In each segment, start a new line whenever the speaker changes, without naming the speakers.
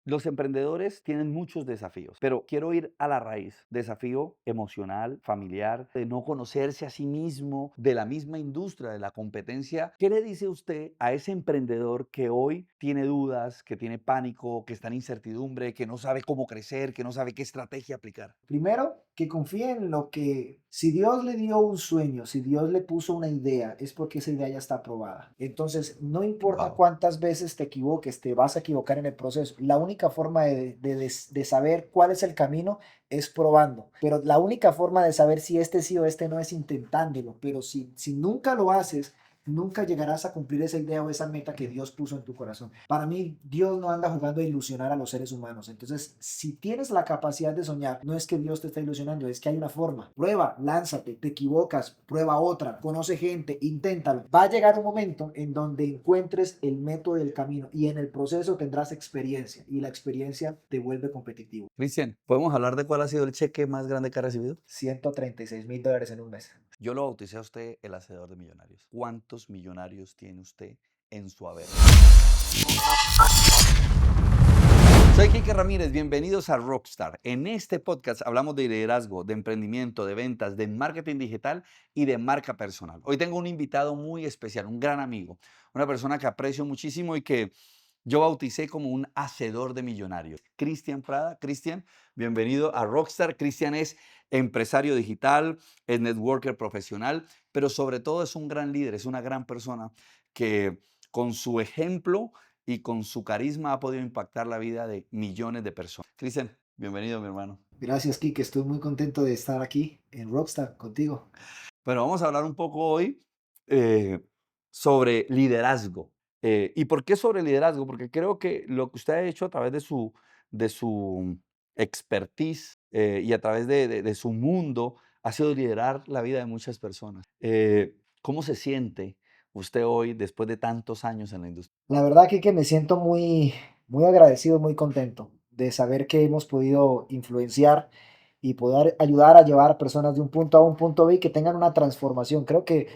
Los emprendedores tienen muchos desafíos, pero quiero ir a la raíz. Desafío emocional, familiar, de no conocerse a sí mismo, de la misma industria, de la competencia. ¿Qué le dice usted a ese emprendedor que hoy tiene dudas, que tiene pánico, que está en incertidumbre, que no sabe cómo crecer, que no sabe qué estrategia aplicar?
Primero, que confíe en lo que, si Dios le dio un sueño, si Dios le puso una idea, es porque esa idea ya está aprobada. Entonces, no importa
Wow.
cuántas veces te equivoques, te vas a equivocar en el proceso. La única forma de saber cuál es el camino es probando. Pero la única forma de saber si este sí o este no es intentándolo. Pero si nunca lo haces, nunca llegarás a cumplir esa idea o esa meta que Dios puso en tu corazón. Para mí, Dios no anda jugando a ilusionar a los seres humanos. Entonces, si tienes la capacidad de soñar, no es que Dios te está ilusionando, es que hay una forma. Prueba, lánzate, te equivocas, prueba otra, conoce gente, inténtalo. Va a llegar un momento en donde encuentres el método y el camino y en el proceso tendrás experiencia y la experiencia te vuelve competitivo.
Cristian, ¿podemos hablar de cuál ha sido el cheque más grande que ha recibido?
$136,000 en un mes.
Yo lo bauticé a usted el hacedor de millonarios. ¿Cuántos millonarios tiene usted en su haber? Soy Quique Ramírez, bienvenidos a Rockstar. En este podcast hablamos de liderazgo, de emprendimiento, de ventas, de marketing digital y de marca personal. Hoy tengo un invitado muy especial, un gran amigo, una persona que aprecio muchísimo y que yo bauticé como un hacedor de millonarios. Cristian Prada. Cristian, bienvenido a Rockstar. Cristian es empresario digital, es networker profesional, pero sobre todo es un gran líder, es una gran persona que con su ejemplo y con su carisma ha podido impactar la vida de millones de personas. Cristian, bienvenido, mi hermano.
Gracias, Kike. Estoy muy contento de estar aquí en Rockstar contigo.
Pero vamos a hablar un poco hoy eh, sobre liderazgo. ¿Y por qué sobre liderazgo? Porque creo que lo que usted ha hecho a través de su expertise y a través de su mundo ha sido liderar la vida de muchas personas. ¿Cómo se siente usted hoy después de tantos años en la industria?
La verdad, que me siento muy agradecido, muy contento de saber que hemos podido influenciar y poder ayudar a llevar a personas de un punto A a un punto B y que tengan una transformación. Creo que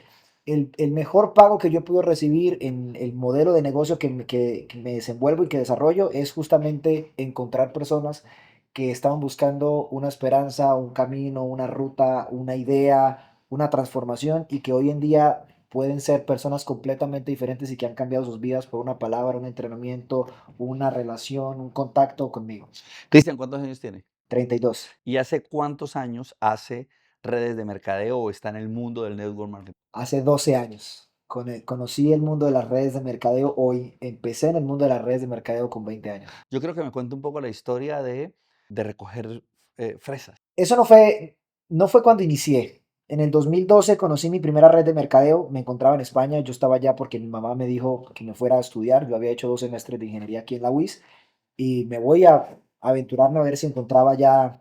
el mejor pago que yo puedo recibir en el modelo de negocio que me desenvuelvo y que desarrollo es justamente encontrar personas que estaban buscando una esperanza, un camino, una ruta, una idea, una transformación y que hoy en día pueden ser personas completamente diferentes y que han cambiado sus vidas por una palabra, un entrenamiento, una relación, un contacto conmigo.
Cristian, ¿cuántos años tiene?
32.
¿Y hace cuántos años hace redes de mercadeo o está en el mundo del network marketing?
Hace 12 años conocí el mundo de las redes de mercadeo. Hoy empecé en el mundo de las redes de mercadeo con 20 años.
Yo creo que me cuenta un poco la historia de recoger fresas.
Eso no fue cuando inicié. En el 2012 conocí mi primera red de mercadeo. Me encontraba en España. Yo estaba allá porque mi mamá me dijo que me fuera a estudiar. Yo había hecho 2 semestres de ingeniería aquí en la UIS y me voy a aventurarme a ver si encontraba ya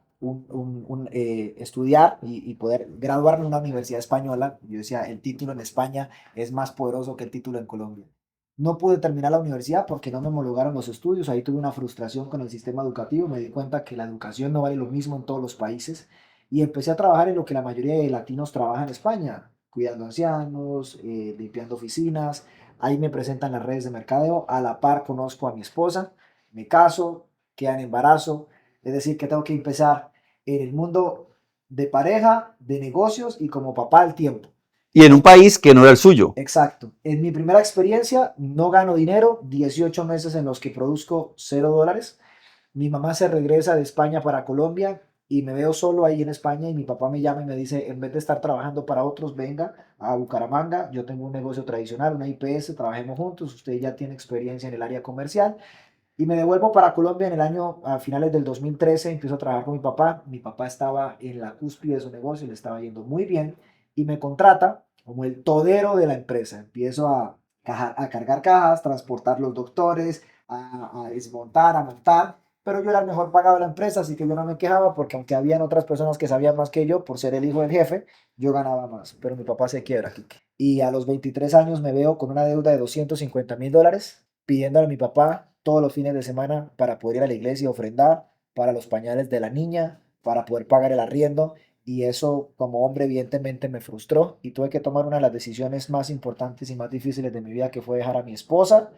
estudiar y poder graduarme en una universidad española. Yo decía, el título en España es más poderoso que el título en Colombia. No pude terminar la universidad porque no me homologaron los estudios. Ahí tuve una frustración con el sistema educativo. Me di cuenta que la educación no vale lo mismo en todos los países y empecé a trabajar en lo que la mayoría de latinos trabajan en España, cuidando ancianos, limpiando oficinas. Ahí me presentan las redes de mercadeo. A la par conozco a mi esposa, me caso, queda en embarazo. Es decir, que tengo que empezar en el mundo de pareja, de negocios y como papá al tiempo.
Y en un país que no era el suyo.
Exacto. En mi primera experiencia no gano dinero, 18 meses en los que produzco $0. Mi mamá se regresa de España para Colombia y me veo solo ahí en España y mi papá me llama y me dice, en vez de estar trabajando para otros, venga a Bucaramanga, yo tengo un negocio tradicional, una IPS, trabajemos juntos, usted ya tiene experiencia en el área comercial. Y me devuelvo para Colombia en el año, a finales del 2013, empiezo a trabajar con mi papá. Mi papá estaba en la cúspide de su negocio, le estaba yendo muy bien y me contrata como el todero de la empresa. Empiezo a cargar cajas, transportar los doctores, a desmontar, a montar, pero yo era el mejor pagado de la empresa, así que yo no me quejaba porque aunque habían otras personas que sabían más que yo por ser el hijo del jefe, yo ganaba más, pero mi papá se quiebra, Kike. Y a los 23 años me veo con una deuda de $250,000 pidiéndole a mi papá todos los fines de semana para poder ir a la iglesia y ofrendar, para los pañales de la niña, para poder pagar el arriendo. Y eso como hombre evidentemente me frustró y tuve que tomar una de las decisiones más importantes y más difíciles de mi vida, que fue dejar a mi esposa,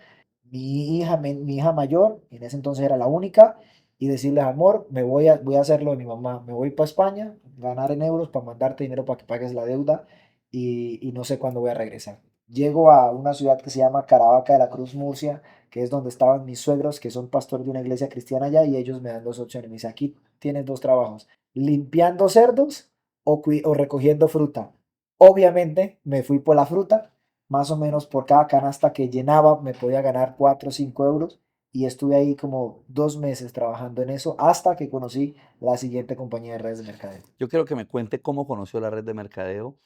mi hija mayor, en ese entonces era la única, y decirles, amor, voy a hacer lo de mi mamá, me voy para España, ganar en euros para mandarte dinero para que pagues la deuda y no sé cuándo voy a regresar. Llego a una ciudad que se llama Caravaca de la Cruz, Murcia, que es donde estaban mis suegros, que son pastores de una iglesia cristiana allá, y ellos me dan dos opciones. Me dice, aquí tienes dos trabajos, limpiando cerdos o recogiendo fruta. Obviamente me fui por la fruta, más o menos por cada canasta que llenaba me podía ganar 4 o 5 euros y estuve ahí como 2 meses trabajando en eso hasta que conocí la siguiente compañía de redes de mercadeo.
Yo quiero que me cuente cómo conoció la red de mercadeo,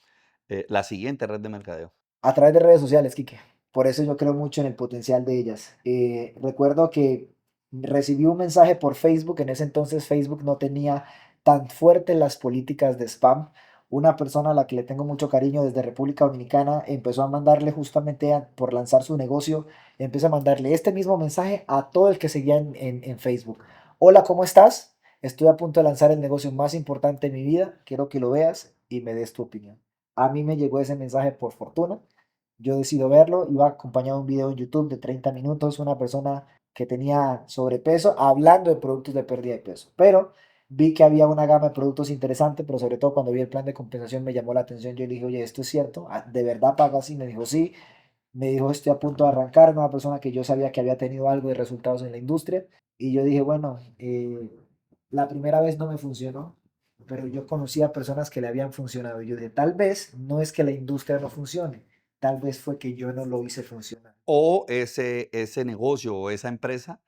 la siguiente red de mercadeo.
A través de redes sociales, Quique. Por eso yo creo mucho en el potencial de ellas. Recuerdo que recibí un mensaje por Facebook. En ese entonces Facebook no tenía tan fuertes las políticas de spam. Una persona a la que le tengo mucho cariño desde República Dominicana empezó a mandarle justamente por lanzar su negocio, empezó a mandarle este mismo mensaje a todo el que seguía en Facebook. Hola, ¿cómo estás? Estoy a punto de lanzar el negocio más importante de mi vida. Quiero que lo veas y me des tu opinión. A mí me llegó ese mensaje por fortuna. Yo decido verlo, iba acompañado de un video en YouTube de 30 minutos, una persona que tenía sobrepeso hablando de productos de pérdida de peso. Pero vi que había una gama de productos interesante, pero sobre todo cuando vi el plan de compensación me llamó la atención. Yo le dije, oye, ¿esto es cierto? ¿De verdad paga así? Me dijo, sí. Me dijo, estoy a punto de arrancar, una persona que yo sabía que había tenido algo de resultados en la industria. Y yo dije, bueno, la primera vez no me funcionó, pero yo conocía personas que le habían funcionado. Y yo dije, tal vez no es que la industria no funcione, tal vez fue que yo no lo hice funcionar.
O ese negocio o esa empresa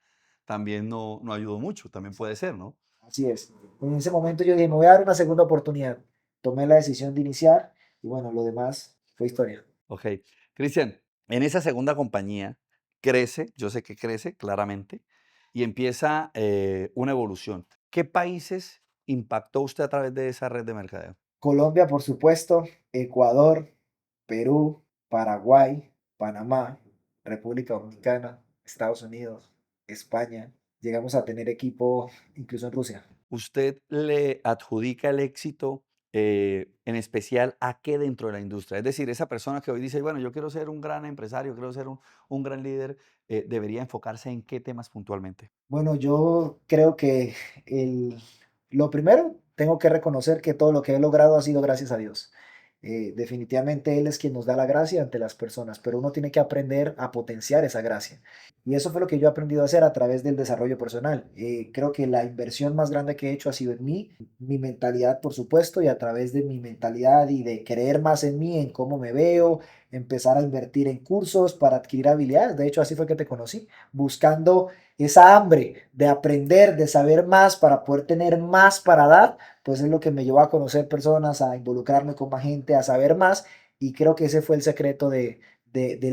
también no ayudó mucho, también puede ser, ¿no?
Así es. En ese momento yo dije, me voy a dar una segunda oportunidad. Tomé la decisión de iniciar y bueno, lo demás fue historia.
Ok. Cristian, en esa segunda compañía crece, yo sé que crece claramente, y empieza una evolución. ¿Qué países impactó usted a través de esa red de mercadeo?
Colombia, por supuesto, Ecuador, Perú, Paraguay, Panamá, República Dominicana, Estados Unidos, España. Llegamos a tener equipo incluso en Rusia.
¿Usted le adjudica el éxito en especial a qué dentro de la industria? Es decir, esa persona que hoy dice, bueno, yo quiero ser un gran empresario, quiero ser un gran líder, debería enfocarse en qué temas puntualmente.
Bueno, yo creo que el, lo primero, tengo que reconocer que todo lo que he logrado ha sido gracias a Dios. Definitivamente Él es quien nos da la gracia ante las personas, pero uno tiene que aprender a potenciar esa gracia. Y eso fue lo que yo he aprendido a hacer a través del desarrollo personal. Creo que la inversión más grande que he hecho ha sido en mí, mi mentalidad, por supuesto, y a través de mi mentalidad y de creer más en mí, en cómo me veo, empezar a invertir en cursos para adquirir habilidades. De hecho, así fue que te conocí, buscando esa hambre de aprender, de saber más para poder tener más para dar, pues es lo que me llevó a conocer personas, a involucrarme con más gente, a saber más. Y creo que ese fue el secreto del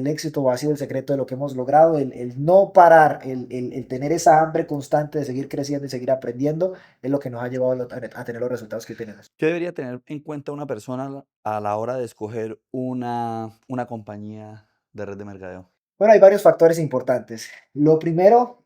éxito, o ha sido el secreto de lo que hemos logrado, el no parar, el tener esa hambre constante de seguir creciendo y seguir aprendiendo, es lo que nos ha llevado a tener los resultados que tenemos.
¿Qué debería tener en cuenta una persona a la hora de escoger una compañía de red de mercadeo?
Bueno, hay varios factores importantes. Lo primero,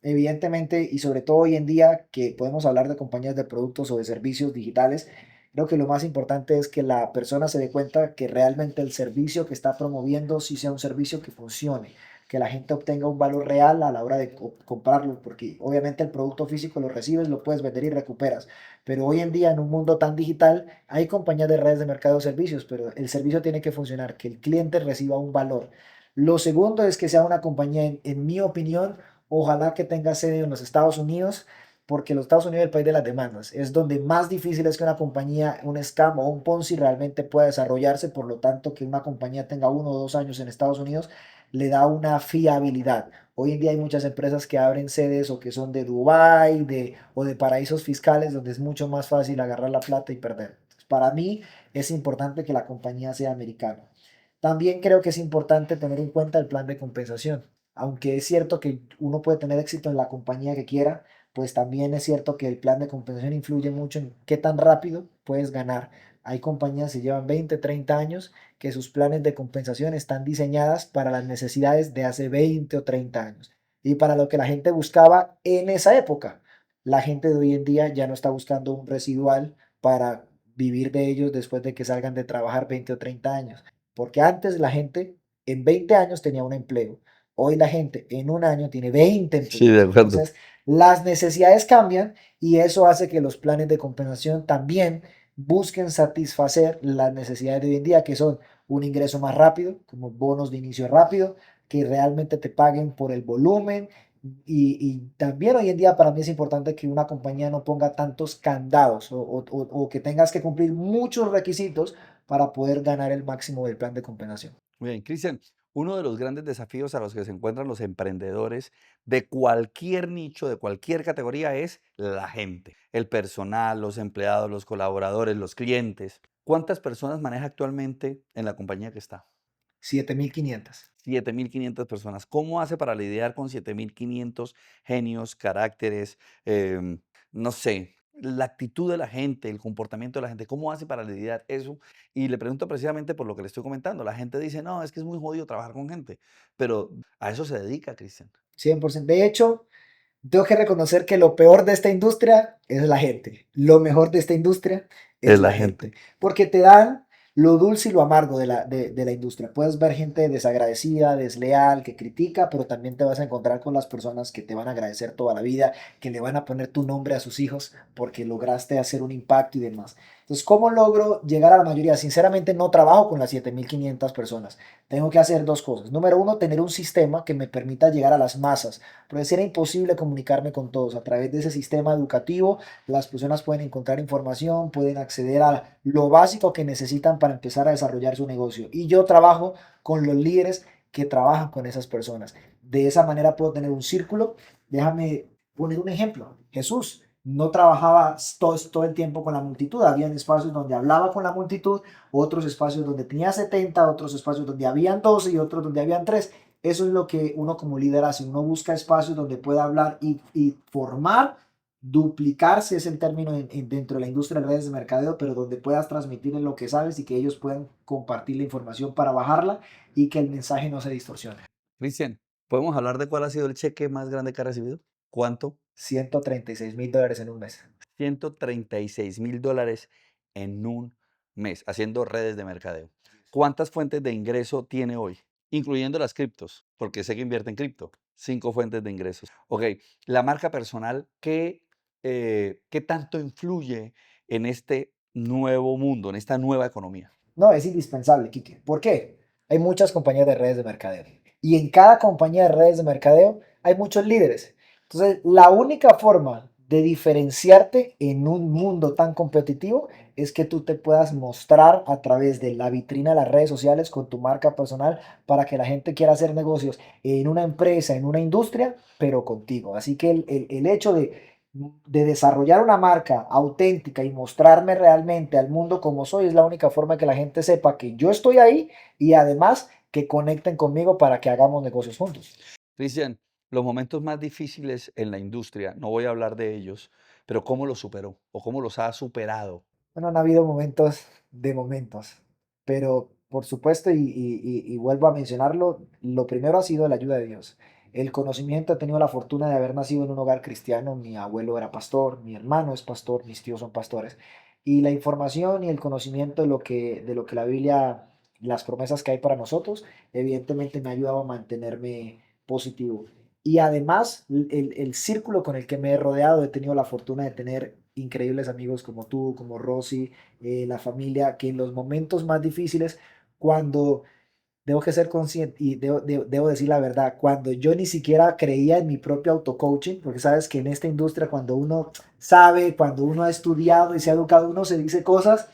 evidentemente, y sobre todo hoy en día que podemos hablar de compañías de productos o de servicios digitales, creo que lo más importante es que la persona se dé cuenta que realmente el servicio que está promoviendo sí sea un servicio que funcione, que la gente obtenga un valor real a la hora de comprarlo, porque obviamente el producto físico lo recibes, lo puedes vender y recuperas, pero hoy en día en un mundo tan digital hay compañías de redes de mercado de servicios, pero el servicio tiene que funcionar, que el cliente reciba un valor. Lo segundo es que sea una compañía, en mi opinión, ojalá que tenga sede en los Estados Unidos, porque los Estados Unidos es el país de las demandas. Es donde más difícil es que una compañía, un scam o un Ponzi realmente pueda desarrollarse. Por lo tanto, que una compañía tenga 1 o 2 años en Estados Unidos le da una fiabilidad. Hoy en día hay muchas empresas que abren sedes o que son de Dubái o de paraísos fiscales donde es mucho más fácil agarrar la plata y perder. Para mí es importante que la compañía sea americana. También creo que es importante tener en cuenta el plan de compensación. Aunque es cierto que uno puede tener éxito en la compañía que quiera, pues también es cierto que el plan de compensación influye mucho en qué tan rápido puedes ganar. Hay compañías que llevan 20, 30 años que sus planes de compensación están diseñadas para las necesidades de hace 20 o 30 años y para lo que la gente buscaba en esa época. La gente de hoy en día ya no está buscando un residual para vivir de ellos después de que salgan de trabajar 20 o 30 años. Porque antes la gente en 20 años tenía un empleo. Hoy la gente en un año tiene 20
Sí, de
empleados.
acuerdo.
Entonces, las necesidades cambian y eso hace que los planes de compensación también busquen satisfacer las necesidades de hoy en día, que son un ingreso más rápido, como bonos de inicio rápido, que realmente te paguen por el volumen. Y también hoy en día para mí es importante que una compañía no ponga tantos candados o que tengas que cumplir muchos requisitos para poder ganar el máximo del plan de compensación.
Muy bien, Cristian, uno de los grandes desafíos a los que se encuentran los emprendedores de cualquier nicho, de cualquier categoría, es la gente, el personal, los empleados, los colaboradores, los clientes. ¿Cuántas personas maneja actualmente en la compañía que está?
7.500.
7.500 personas. ¿Cómo hace para lidiar con 7.500 genios, caracteres, no sé, la actitud de la gente, el comportamiento de la gente? ¿Cómo hace para lidiar eso? Y le pregunto precisamente por lo que le estoy comentando. La gente dice, no, es que es muy jodido trabajar con gente, pero a eso se dedica, Cristian.
100%. De hecho, tengo que reconocer que lo peor de esta industria es la gente. Lo mejor de esta industria
Es
es
la
la
gente.
gente. Porque te dan lo dulce y lo amargo de la industria. Puedes ver gente desagradecida, desleal, que critica, pero también te vas a encontrar con las personas que te van a agradecer toda la vida, que le van a poner tu nombre a sus hijos porque lograste hacer un impacto y demás. Entonces, ¿cómo logro llegar a la mayoría? Sinceramente, no trabajo con las 7.500 personas. Tengo que hacer dos cosas. Número uno, tener un sistema que me permita llegar a las masas, porque si era imposible comunicarme con todos. A través de ese sistema educativo, las personas pueden encontrar información, pueden acceder a lo básico que necesitan para empezar a desarrollar su negocio. Y yo trabajo con los líderes que trabajan con esas personas. De esa manera puedo tener un círculo. Déjame poner un ejemplo. Jesús no trabajaba todo el tiempo con la multitud. Había espacios donde hablaba con la multitud, otros espacios donde tenía 70, otros espacios donde habían 12 y otros donde habían 3. Eso es lo que uno como líder hace. Uno busca espacios donde pueda hablar y formar, duplicarse es el término dentro de la industria de redes de mercadeo, pero donde puedas transmitir lo que sabes y que ellos puedan compartir la información para bajarla y que el mensaje no se distorsione.
Cristian, ¿podemos hablar de cuál ha sido el cheque más grande que ha recibido? ¿Cuánto?
$136.000 en un mes.
$136.000 en un mes, haciendo redes de mercadeo. ¿Cuántas fuentes de ingreso tiene hoy? Incluyendo las criptos, porque sé que invierte en cripto. 5 fuentes de ingresos. Ok, la marca personal, ¿qué tanto influye en este nuevo mundo, en esta nueva economía?
No, es indispensable, Kike. ¿Por qué? Hay muchas compañías de redes de mercadeo. Y en cada compañía de redes de mercadeo hay muchos líderes. Entonces, la única forma de diferenciarte en un mundo tan competitivo es que tú te puedas mostrar a través de la vitrina de las redes sociales con tu marca personal para que la gente quiera hacer negocios en una empresa, en una industria, pero contigo. Así que el hecho de desarrollar una marca auténtica y mostrarme realmente al mundo como soy es la única forma que la gente sepa que yo estoy ahí y además que conecten conmigo para que hagamos negocios juntos.
Cristian, los momentos más difíciles en la industria, no voy a hablar de ellos, pero ¿cómo los superó o cómo los ha superado?
Bueno, han habido momentos de momentos, pero por supuesto, y vuelvo a mencionarlo, lo primero ha sido la ayuda de Dios. El conocimiento, he tenido la fortuna de haber nacido en un hogar cristiano, mi abuelo era pastor, mi hermano es pastor, mis tíos son pastores, y la información y el conocimiento de lo que la Biblia, las promesas que hay para nosotros, evidentemente me ha ayudado a mantenerme positivo. Y además, el círculo con el que me he rodeado, he tenido la fortuna de tener increíbles amigos como tú, como Rosy, la familia, que en los momentos más difíciles, cuando debo que ser consciente y debo decir la verdad, cuando yo ni siquiera creía en mi propio auto-coaching, porque sabes que en esta industria, cuando uno sabe, cuando uno ha estudiado y se ha educado, uno se dice cosas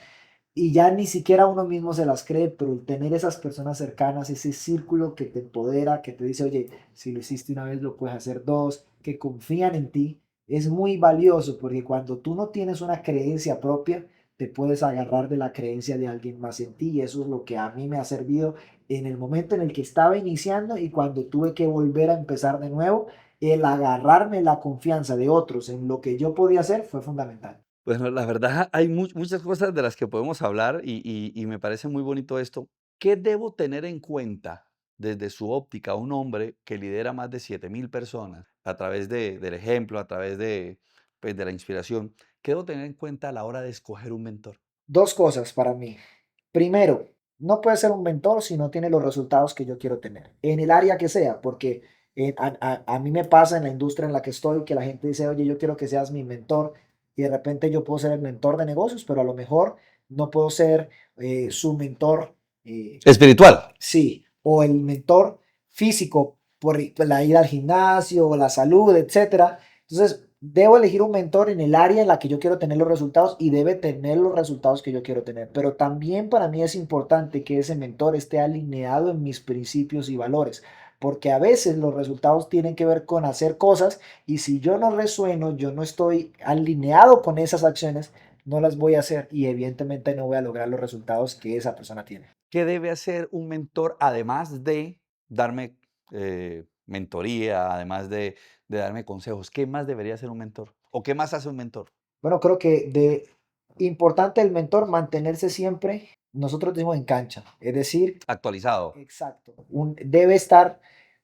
y ya ni siquiera uno mismo se las cree, pero el tener esas personas cercanas, ese círculo que te empodera, que te dice, oye, si lo hiciste una vez, lo puedes hacer dos, que confían en ti, es muy valioso porque cuando tú no tienes una creencia propia, te puedes agarrar de la creencia de alguien más en ti y eso es lo que a mí me ha servido en el momento en el que estaba iniciando y cuando tuve que volver a empezar de nuevo, el agarrarme la confianza de otros en lo que yo podía hacer fue fundamental.
Bueno, la verdad hay muchas cosas de las que podemos hablar y me parece muy bonito esto. ¿Qué debo tener en cuenta desde su óptica un hombre que lidera más de 7.000 personas a través del ejemplo, a través pues, de la inspiración? ¿Qué debo tener en cuenta a la hora de escoger un mentor?
Dos cosas para mí. Primero, no puede ser un mentor si no tiene los resultados que yo quiero tener, en el área que sea, porque a mí me pasa en la industria en la que estoy que la gente dice, oye, yo quiero que seas mi mentor y de repente yo puedo ser el mentor de negocios, pero a lo mejor no puedo ser su mentor,
Espiritual.
sí, o el mentor físico por la ida al gimnasio, o la salud, etcétera. Entonces, debo elegir un mentor en el área en la que yo quiero tener los resultados y debe tener los resultados que yo quiero tener. Pero también para mí es importante que ese mentor esté alineado en mis principios y valores, porque a veces los resultados tienen que ver con hacer cosas y si yo no resueno, yo no estoy alineado con esas acciones, no las voy a hacer y evidentemente no voy a lograr los resultados que esa persona tiene.
¿Qué debe hacer un mentor además de darme mentoría, además de darme consejos? ¿Qué más debería hacer un mentor? ¿O qué más hace un mentor?
Bueno, creo que de importante el mentor mantenerse siempre, nosotros decimos en cancha, es decir,
Actualizado.
exacto, debe estar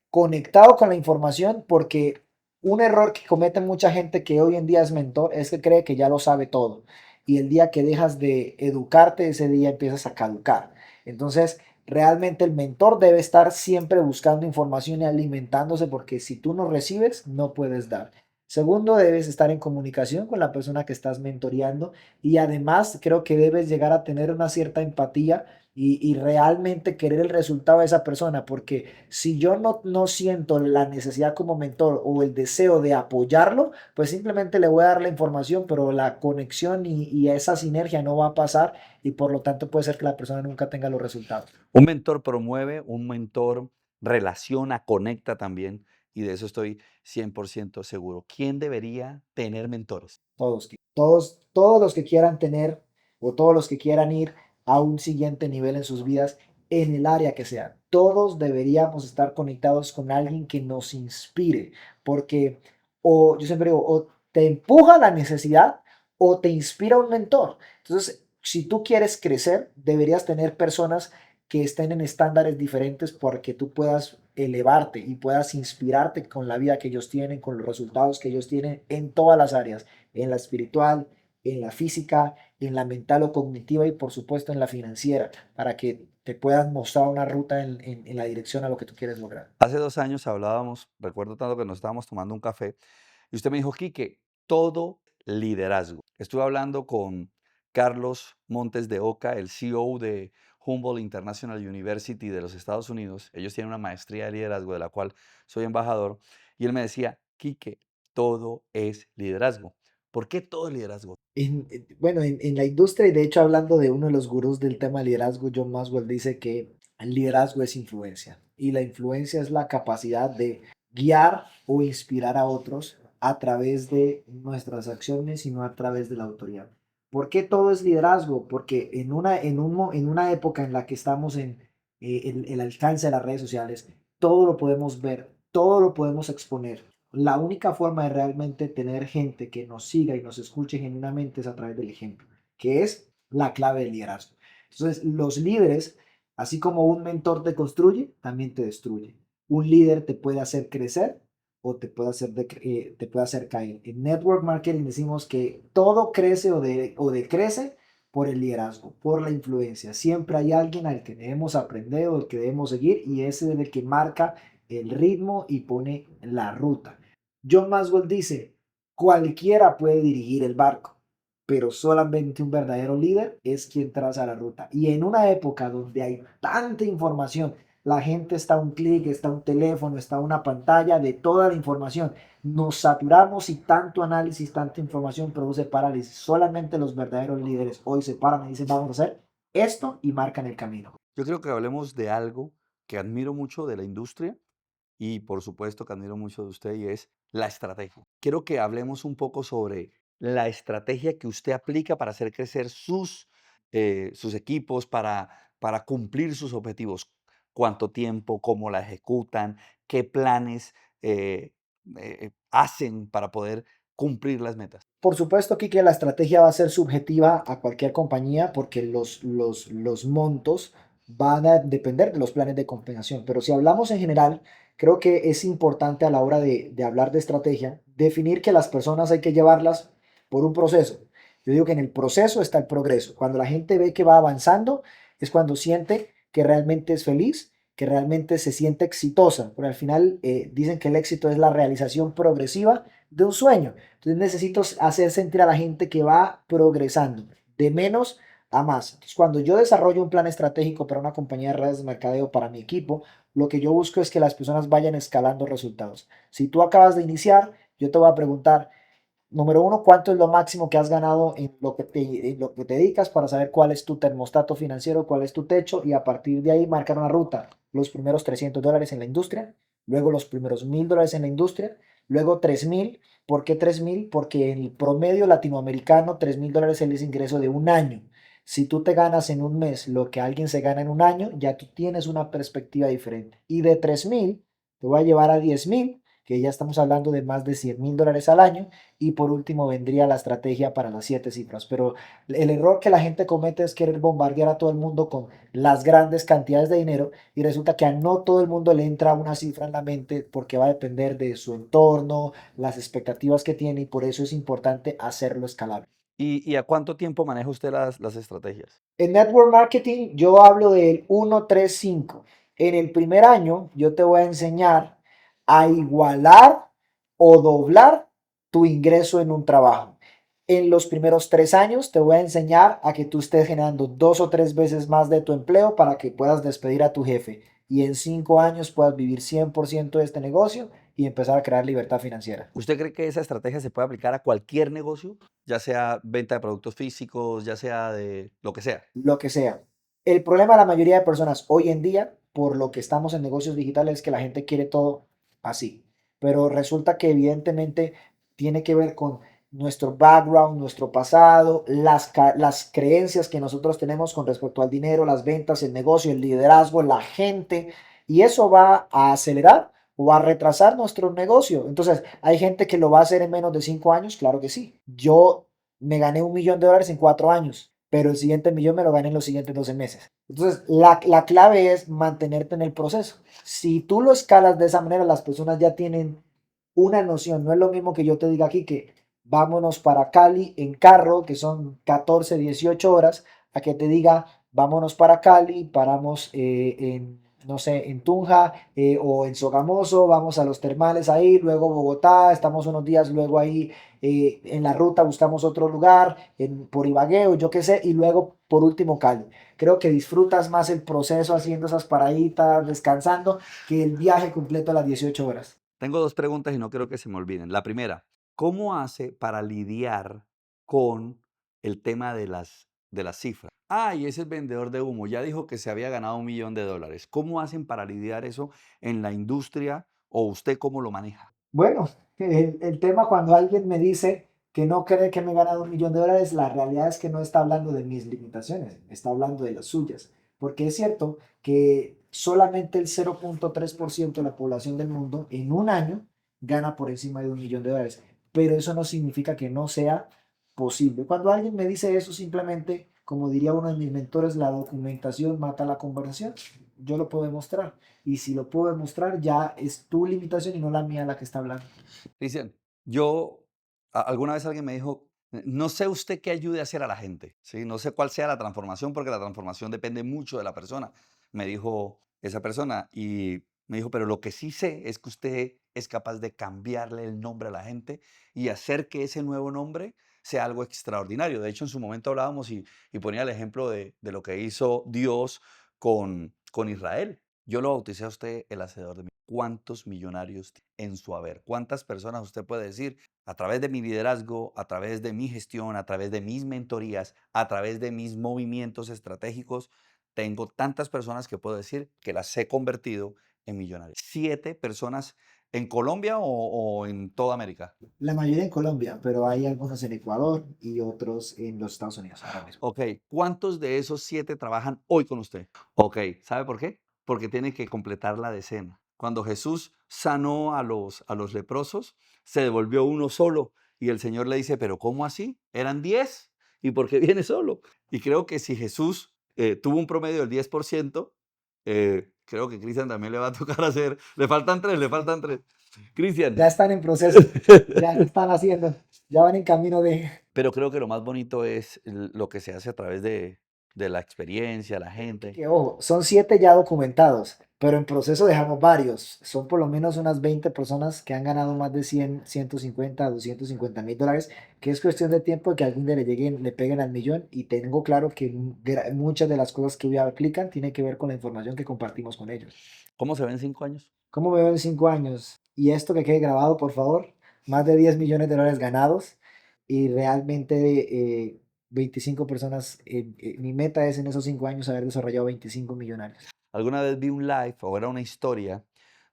conectado con la información porque un error que comete mucha gente que hoy en día es mentor es que cree que ya lo sabe todo y el día que dejas de educarte, ese día empiezas a caducar. Entonces, realmente el mentor debe estar siempre buscando información y alimentándose porque si tú no recibes, no puedes dar. Segundo, debes estar en comunicación con la persona que estás mentoreando y además creo que debes llegar a tener una cierta empatía y realmente querer el resultado de esa persona, porque si yo no siento la necesidad como mentor o el deseo de apoyarlo, pues simplemente le voy a dar la información, pero la conexión y esa sinergia no va a pasar y por lo tanto puede ser que la persona nunca tenga los resultados.
Un mentor promueve, un mentor relaciona, conecta también, y de eso estoy 100% seguro. ¿Quién debería tener mentores?
Todos los que quieran tener o todos los que quieran ir a un siguiente nivel en sus vidas, en el área que sea, todos deberíamos estar conectados con alguien que nos inspire, porque o yo siempre digo, o te empuja la necesidad o te inspira un mentor. Entonces, si tú quieres crecer, deberías tener personas que estén en estándares diferentes para que tú puedas elevarte y puedas inspirarte con la vida que ellos tienen, con los resultados que ellos tienen en todas las áreas, en la espiritual, en la física, en la mental o cognitiva y por supuesto en la financiera, para que te puedan mostrar una ruta en la dirección a lo que tú quieres lograr.
Hace 2 años hablábamos, recuerdo tanto que nos estábamos tomando un café, y usted me dijo, Quique, todo liderazgo. Estuve hablando con Carlos Montes de Oca, el CEO de Humboldt International University de los Estados Unidos. Ellos tienen una maestría de liderazgo de la cual soy embajador. Y él me decía, Quique, todo es liderazgo. ¿Por qué todo es liderazgo?
Bueno, en la industria, y de hecho hablando de uno de los gurús del tema de liderazgo, John Maxwell dice que el liderazgo es influencia y la influencia es la capacidad de guiar o inspirar a otros a través de nuestras acciones y no a través de la autoridad. ¿Por qué todo es liderazgo? Porque en una época en la que estamos en el alcance de las redes sociales, todo lo podemos ver, todo lo podemos exponer. La única forma de realmente tener gente que nos siga y nos escuche genuinamente es a través del ejemplo, que es la clave del liderazgo. Entonces, los líderes, así como un mentor te construye, también te destruye. Un líder te puede hacer crecer o te puede hacer caer. En network marketing decimos que todo crece o decrece por el liderazgo, por la influencia. Siempre hay alguien al que debemos aprender o al que debemos seguir y ese es el que marca el ritmo y pone la ruta. John Maxwell dice, cualquiera puede dirigir el barco, pero solamente un verdadero líder es quien traza la ruta. Y en una época donde hay tanta información, la gente está a un clic, está a un teléfono, está a una pantalla de toda la información. Nos saturamos y tanto análisis, tanta información produce parálisis. Solamente los verdaderos líderes hoy se paran y dicen, vamos a hacer esto y marcan el camino.
Yo creo que hablemos de algo que admiro mucho de la industria y por supuesto que admiro mucho de usted y es la estrategia. Quiero que hablemos un poco sobre la estrategia que usted aplica para hacer crecer sus equipos, para cumplir sus objetivos. ¿Cuánto tiempo? ¿Cómo la ejecutan? ¿Qué planes hacen para poder cumplir las metas?
Por supuesto, aquí que la estrategia va a ser subjetiva a cualquier compañía porque los montos van a depender de los planes de compensación. Pero si hablamos en general, creo que es importante a la hora de hablar de estrategia, definir que las personas hay que llevarlas por un proceso. Yo digo que en el proceso está el progreso. Cuando la gente ve que va avanzando, es cuando siente que realmente es feliz, que realmente se siente exitosa. Pero al final dicen que el éxito es la realización progresiva de un sueño. Entonces necesito hacer sentir a la gente que va progresando de menos a más. Entonces, cuando yo desarrollo un plan estratégico para una compañía de redes de mercadeo para mi equipo, lo que yo busco es que las personas vayan escalando resultados. Si tú acabas de iniciar, yo te voy a preguntar, número uno, ¿cuánto es lo máximo que has ganado en lo que te dedicas para saber cuál es tu termostato financiero, cuál es tu techo y a partir de ahí marcar una ruta? Los primeros $300 en la industria, luego los primeros $1000 en la industria, luego 3000. ¿Por qué 3000? Porque en el promedio latinoamericano $3000 es el ingreso de un año. Si tú te ganas en un mes lo que alguien se gana en un año, ya tú tienes una perspectiva diferente. Y de 3000 te voy a llevar a 10000, que ya estamos hablando de más de $100,000 al año. Y por último vendría la estrategia para las 7 cifras. Pero el error que la gente comete es querer bombardear a todo el mundo con las grandes cantidades de dinero y resulta que a no todo el mundo le entra una cifra en la mente porque va a depender de su entorno, las expectativas que tiene y por eso es importante hacerlo escalable.
¿Y a cuánto tiempo maneja usted las estrategias?
En network marketing yo hablo del 1-3-5. En el primer año yo te voy a enseñar a igualar o doblar tu ingreso en un trabajo. En los primeros 3 años te voy a enseñar a que tú estés generando 2 o 3 veces más de tu empleo para que puedas despedir a tu jefe y en 5 años puedas vivir 100% de este negocio y empezar a crear libertad financiera.
¿Usted cree que esa estrategia se puede aplicar a cualquier negocio? Ya sea venta de productos físicos, ya sea de lo que sea.
Lo que sea. El problema de la mayoría de personas hoy en día, por lo que estamos en negocios digitales, es que la gente quiere todo así. Pero resulta que evidentemente tiene que ver con nuestro background, nuestro pasado, las creencias que nosotros tenemos con respecto al dinero, las ventas, el negocio, el liderazgo, la gente. Y eso va a acelerar o a retrasar nuestro negocio. Entonces, ¿hay gente que lo va a hacer en menos de 5 años? Claro que sí. Yo me gané $1,000,000 en 4 años, pero el siguiente millón me lo gané en los siguientes 12 meses. Entonces, la clave es mantenerte en el proceso. Si tú lo escalas de esa manera, las personas ya tienen una noción. No es lo mismo que yo te diga aquí que vámonos para Cali en carro, que son 14 18 horas, a que te diga vámonos para Cali, paramos en, no sé, en Tunja o en Sogamoso, vamos a los termales ahí, luego Bogotá, estamos unos días luego ahí en la ruta, buscamos otro lugar, por Ibagué o yo qué sé, y luego por último Cali. Creo que disfrutas más el proceso haciendo esas paraditas, descansando, que el viaje completo a las 18 horas.
Tengo dos preguntas y no quiero que se me olviden. La primera, ¿cómo hace para lidiar con el tema de las cifras? Ah, y ese es vendedor de humo. Ya dijo que se había ganado $1,000,000. ¿Cómo hacen para lidiar eso en la industria o usted cómo lo maneja?
Bueno, el tema cuando alguien me dice que no cree que me he ganado $1,000,000, la realidad es que no está hablando de mis limitaciones, está hablando de las suyas. Porque es cierto que solamente el 0,3% de la población del mundo en un año gana por encima de $1,000,000. Pero eso no significa que no sea posible. Cuando alguien me dice eso, simplemente, como diría uno de mis mentores, la documentación mata la conversación. Yo lo puedo demostrar. Y si lo puedo demostrar, ya es tu limitación y no la mía la que está hablando.
Dicen, alguna vez alguien me dijo, no sé usted qué ayude a hacer a la gente, ¿sí? No sé cuál sea la transformación porque la transformación depende mucho de la persona, me dijo esa persona y me dijo, pero lo que sí sé es que usted es capaz de cambiarle el nombre a la gente y hacer que ese nuevo nombre sea algo extraordinario. De hecho, en su momento hablábamos y ponía el ejemplo de lo que hizo Dios con Israel. Yo lo bauticé a usted el hacedor de mí. ¿Cuántos millonarios en su haber? ¿Cuántas personas usted puede decir a través de mi liderazgo, a través de mi gestión, a través de mis mentorías, a través de mis movimientos estratégicos? Tengo tantas personas que puedo decir que las he convertido en millonarios. 7 personas en Colombia o en toda América.
La mayoría en Colombia, pero hay algunos en Ecuador y otros en los Estados Unidos ahora mismo.
Ok, ¿cuántos de esos 7 trabajan hoy con usted? Ok, ¿sabe por qué? Porque tiene que completar la decena. Cuando Jesús sanó a los leprosos, se devolvió uno solo y el Señor le dice, pero ¿cómo así? Eran 10. ¿Y por qué viene solo? Y creo que si Jesús tuvo un promedio del 10%, creo que Cristian también le va a tocar hacer, le faltan 3, le faltan 3.
Ya
Cristian.
están en proceso, ya lo están haciendo, ya van en camino de...
Pero creo que lo más bonito es lo que se hace a través de de la experiencia, la gente.
Que ojo, son 7 ya documentados, pero en proceso dejamos varios. Son por lo menos unas 20 personas que han ganado más de 100, 150, 250.000 dólares, que es cuestión de tiempo de que algún día le lleguen, le peguen al millón. Y tengo claro que muchas de las cosas que hoy aplican tienen que ver con la información que compartimos con ellos.
¿Cómo se ven 5 años?
¿Cómo me veo en 5 años? Y esto que quede grabado, por favor, más de 10 millones de dólares ganados y realmente 25 personas. Mi meta es en esos 5 años haber desarrollado 25 millonarios.
Alguna vez vi un live o era una historia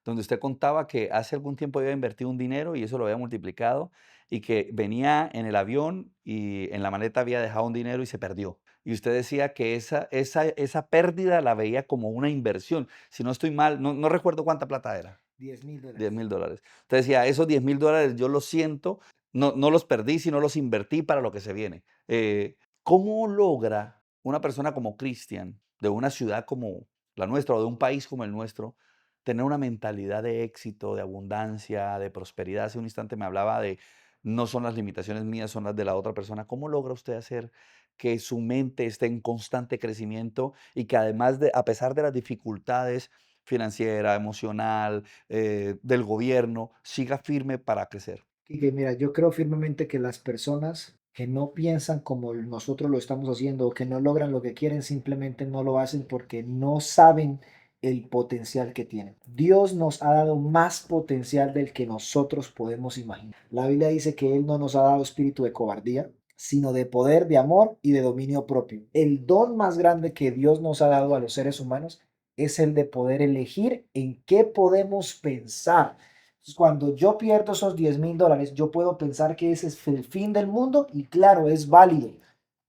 donde usted contaba que hace algún tiempo había invertido un dinero y eso lo había multiplicado y que venía en el avión y en la maleta había dejado un dinero y se perdió. Y usted decía que esa pérdida la veía como una inversión. Si no estoy mal, no recuerdo cuánta plata era. 10
10.000 dólares.
mil dólares. Usted decía, esos 10.000 dólares yo los siento, no los perdí, sino los invertí para lo que se viene. ¿Cómo logra una persona como Cristian, de una ciudad como la nuestra o de un país como el nuestro, tener una mentalidad de éxito, de abundancia, de prosperidad? Hace un instante me hablaba de no son las limitaciones mías, son las de la otra persona. ¿Cómo logra usted hacer que su mente esté en constante crecimiento y que además de, a pesar de las dificultades financiera, emocional, del gobierno, siga firme para crecer?
Y que mira, yo creo firmemente que las personas que no piensan como nosotros lo estamos haciendo o que no logran lo que quieren, simplemente no lo hacen porque no saben el potencial que tienen. Dios nos ha dado más potencial del que nosotros podemos imaginar. La Biblia dice que Él no nos ha dado espíritu de cobardía, sino de poder, de amor y de dominio propio. El don más grande que Dios nos ha dado a los seres humanos es el de poder elegir en qué podemos pensar. Entonces, cuando yo pierdo esos 10.000 dólares, yo puedo pensar que ese es el fin del mundo y claro, es válido,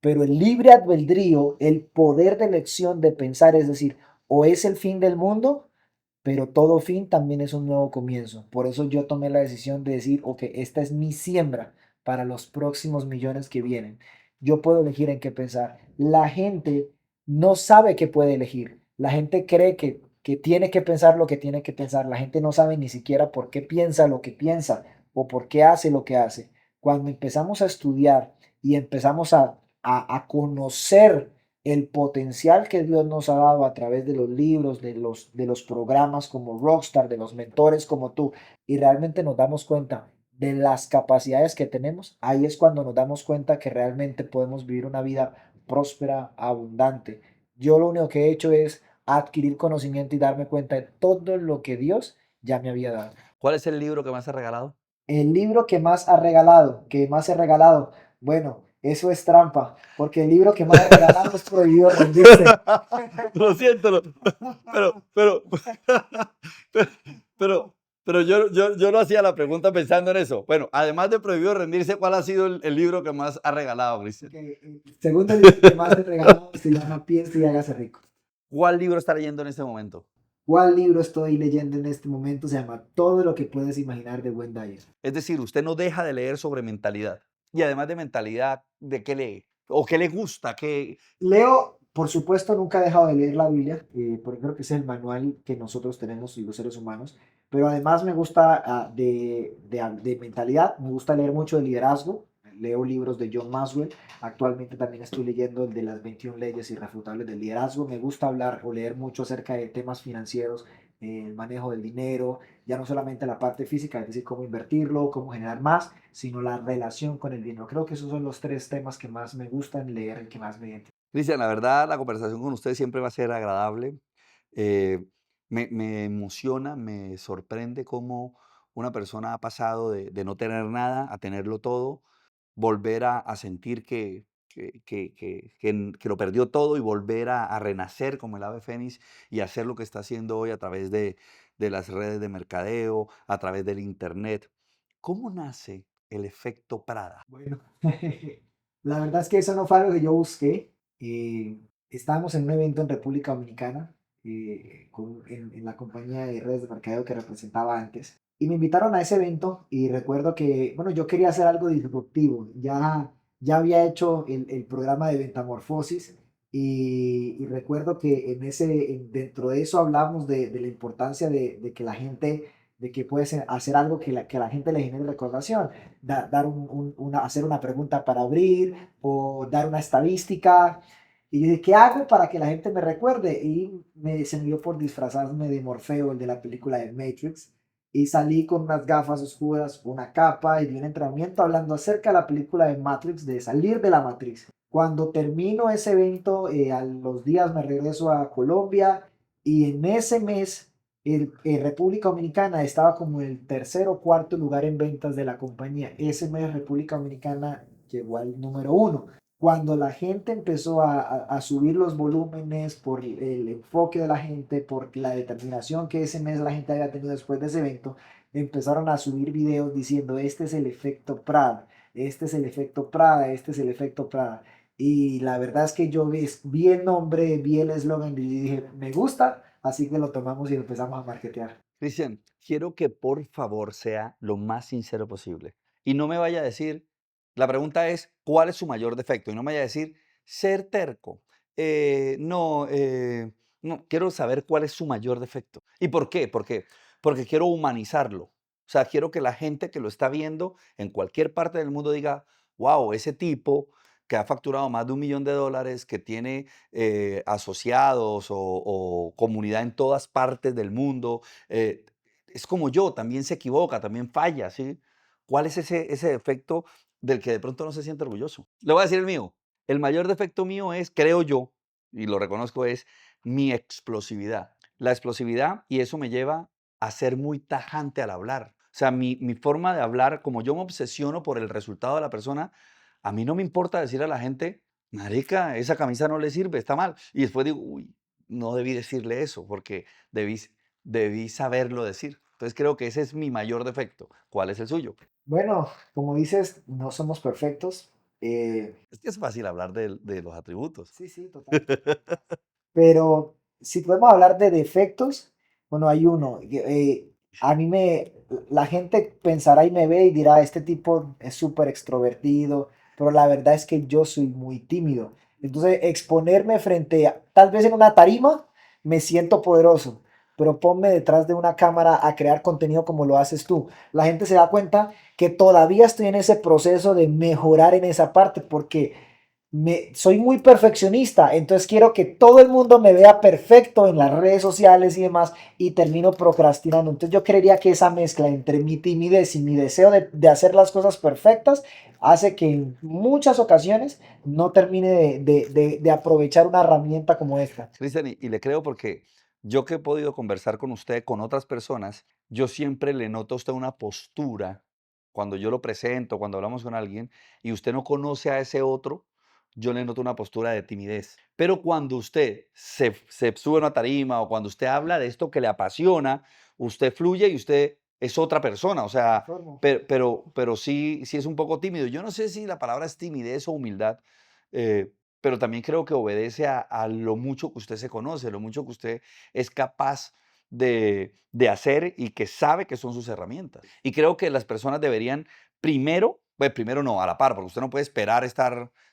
pero el libre albedrío, el poder de elección de pensar, es decir, o es el fin del mundo, pero todo fin también es un nuevo comienzo. Por eso yo tomé la decisión de decir, ok, esta es mi siembra para los próximos millones que vienen. Yo puedo elegir en qué pensar. La gente no sabe qué puede elegir. La gente cree que tiene que pensar lo que tiene que pensar. La gente no sabe ni siquiera por qué piensa lo que piensa o por qué hace lo que hace. Cuando empezamos a estudiar y empezamos a conocer el potencial que Dios nos ha dado a través de los libros, de los programas como Rockstar, de los mentores como tú, y realmente nos damos cuenta de las capacidades que tenemos, ahí es cuando nos damos cuenta que realmente podemos vivir una vida próspera, abundante. Yo lo único que he hecho es adquirir conocimiento y darme cuenta de todo lo que Dios ya me había dado.
¿Cuál es el libro que más ha regalado?
El libro que más he regalado, bueno, eso es trampa, porque el libro que más he regalado es Prohibido Rendirse.
Lo siento, pero, pero, pero, pero yo no hacía la pregunta pensando en eso. Bueno, además de Prohibido Rendirse, ¿cuál ha sido el libro que más ha regalado, Cristian?
El segundo libro que más he regalado se llama Piense y hágase rico.
¿Cuál libro está leyendo en este momento?
¿Cuál libro estoy leyendo en este momento? Se llama Todo lo que puedes imaginar de Wayne Dyer.
Es decir, usted no deja de leer sobre mentalidad. Y además de mentalidad, ¿de qué lee? ¿O qué le gusta? ¿Qué?
Leo, por supuesto, nunca he dejado de leer la Biblia, porque creo que es el manual que nosotros tenemos y los seres humanos, pero además me gusta de mentalidad, me gusta leer mucho de liderazgo, leo libros de John Maxwell, actualmente también estoy leyendo el de las 21 leyes irrefutables del liderazgo, me gusta hablar o leer mucho acerca de temas financieros, el manejo del dinero, ya no solamente la parte física, es decir, cómo invertirlo, cómo generar más, sino la relación con el dinero. Creo que esos son los 3 temas que más me gustan leer, que más me identifican.
Cristian, la verdad, la conversación con usted siempre va a ser agradable. Eh, me emociona, me sorprende cómo una persona ha pasado de no tener nada a tenerlo todo, volver a sentir que lo perdió todo y volver a renacer como el ave fénix y hacer lo que está haciendo hoy a través de las redes de mercadeo, a través del internet. ¿Cómo nace el efecto Prada?
Bueno, la verdad es que eso no fue algo que yo busqué. Estábamos en un evento en República Dominicana en la compañía de redes de mercadeo que representaba antes. Y me invitaron a ese evento y recuerdo que, bueno, yo quería hacer algo disruptivo. Ya había hecho el programa de Ventamorfosis y recuerdo que dentro de eso hablamos de la importancia de que la gente, de que puedes hacer algo que la gente le genere recordación hacer una pregunta para abrir o dar una estadística. Y yo dije, ¿qué hago para que la gente me recuerde? Y se me dio por disfrazarme de Morfeo, el de la película de Matrix. Y salí con unas gafas oscuras, una capa y di un entrenamiento hablando acerca de la película de Matrix, de salir de la matriz. Cuando termino ese evento, a los días me regreso a Colombia y en ese mes República Dominicana estaba como en el tercer o cuarto lugar en ventas de la compañía. Ese mes República Dominicana llegó al número uno. Cuando la gente empezó a subir los volúmenes por el enfoque de la gente, por la determinación que ese mes la gente había tenido después de ese evento, empezaron a subir videos diciendo, este es el efecto Prada, este es el efecto Prada, este es el efecto Prada. Y la verdad es que yo vi el nombre, vi el eslogan y dije, me gusta, así que lo tomamos y lo empezamos a marketear.
Cristian, quiero que por favor sea lo más sincero posible. Y no me vaya a decir, la pregunta es, ¿cuál es su mayor defecto? Y no me vaya a decir, ser terco. No, no, quiero saber cuál es su mayor defecto. ¿Y por qué? Porque quiero humanizarlo. O sea, quiero que la gente que lo está viendo en cualquier parte del mundo diga, wow, ese tipo que ha facturado más de $1 millón, que tiene asociados o comunidad en todas partes del mundo, eh, es como yo, también se equivoca, también falla, ¿sí? ¿Cuál es ese defecto del que de pronto no se siente orgulloso? Le voy a decir el mío. El mayor defecto mío es, creo yo, y lo reconozco, es mi explosividad. La explosividad, y eso me lleva a ser muy tajante al hablar. O sea, mi forma de hablar, como yo me obsesiono por el resultado de la persona, a mí no me importa decir a la gente, marica, esa camisa no le sirve, está mal. Y después digo, uy, no debí decirle eso, porque debí, debí saberlo decir. Entonces creo que ese es mi mayor defecto. ¿Cuál es el suyo?
Bueno, como dices, no somos perfectos. Eh,
Es que es fácil hablar de los atributos.
sí, sí, total. Pero si podemos hablar de defectos, bueno, hay uno. A mí la gente pensará y me ve y dirá, este tipo es súper extrovertido, pero la verdad es que yo soy muy tímido. Entonces, exponerme tal vez en una tarima, me siento poderoso, pero ponme detrás de una cámara a crear contenido como lo haces tú. La gente se da cuenta que todavía estoy en ese proceso de mejorar en esa parte, porque soy muy perfeccionista, entonces quiero que todo el mundo me vea perfecto en las redes sociales y demás y termino procrastinando. Entonces yo creería que esa mezcla entre mi timidez y mi deseo de hacer las cosas perfectas hace que en muchas ocasiones no termine de aprovechar una herramienta como esta.
Cristian, y le creo porque yo que he podido conversar con usted, con otras personas, yo siempre le noto a usted una postura cuando yo lo presento, cuando hablamos con alguien y usted no conoce a ese otro, yo le noto una postura de timidez. Pero cuando usted se sube a una tarima o cuando usted habla de esto que le apasiona, usted fluye y usted es otra persona. O sea,
Informo.
pero sí, sí es un poco tímido. Yo no sé si la palabra es timidez o humildad. Pero también creo que obedece a lo mucho que usted se conoce, lo mucho que usted es capaz de hacer y que sabe que son sus herramientas. Y creo que las personas deberían primero, pues primero no, a la par, porque usted no puede esperar